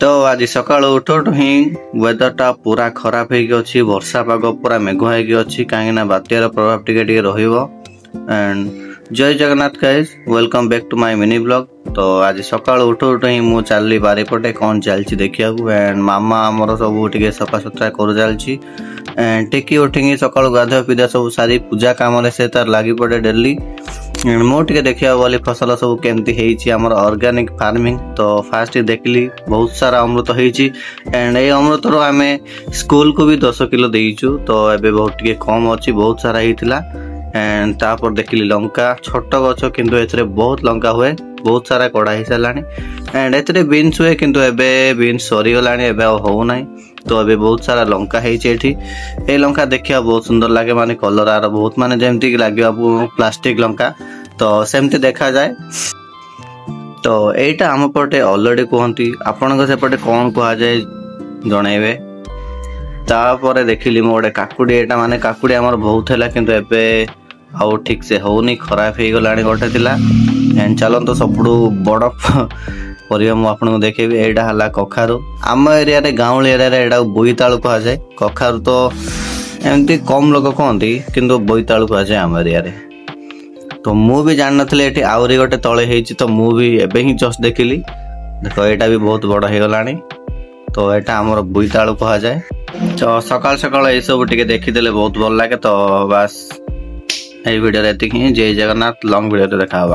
तो आज सका उठ उठ ही वेदरटा पूरा खराब होगी वर्षा पाग पूरा मेघुआ होगी कहीं बात्यार प्रभाव टिके रहिबो। And Jai Jagannath guys, welcome back to my mini blog. तो आज सका उठ उठ ही मु चलली बारिपटे कौन चलती देखा। एंड मामा आमर सब टे सफा सुतरा कर चलती। एंड टेकी उठिकी सका गाधुआ पिधा सब सारी पूजा कम से तार लगी पड़े डेली। मुझे देखा बोली फसल सब केमती आमर ऑर्गेनिक फार्मिंग। तो फास्ट देखली बहुत सारा अमृत होती। एंड ये अमृत आम स्कूल को भी 10 किलो देचु। तो एबे बहुत टे कम अच्छी बहुत सारा होता। एंड तापर देखली लंका छोट गछ किंतु एथरे बहुत लंका हुए, बहुत सारा कड़ा हो सारा। एंड एथरे बीन्स हुए किंतु एबे बीन्स सरीगला एबे हो ना। तो अभी बहुत सारा लंका है लंका देखा बहुत सुंदर लगे, माने कलर आर बहुत माने जमती लगे प्लास्टिक लंका तो सेमती देखा जाए। तो यहीटा आम पटे अलरेडी कहती, आपण सेपटे कौन कह जाए जनइबे। तापर देखिली मो गोटे काकुड़ी, एटा माने काकुड़ी आमर बहुत है किंतु एबे आउ ठीक से होनी, खराब हो गला गोटे थिला। एंड चलत सब बड़ परिया मुझे देखेबी। एटा हला कखारू, आम एरिया रे गाँव एरिया रे एटा बोईतालु कह जाए। कखारू तो एमती कम लोग कहती किंतु बोईतालु कह जाए आम एरिया रे। तो मु भी जान नथले एठी आउरी गोटे तळे हेछि। तो मु भी एबे ही जस्ट देखिली, देखो एटा भी बहुत बड़ हो गलानी। तो एटा हमर बोईतालु कह जाए। तो सकाल सकाल ये सब टिके देखिदेले बहुत भल लागे। तो बस ये वीडियो एतिक ही। जय जगन्नाथ, लॉन्ग वीडियो देखा।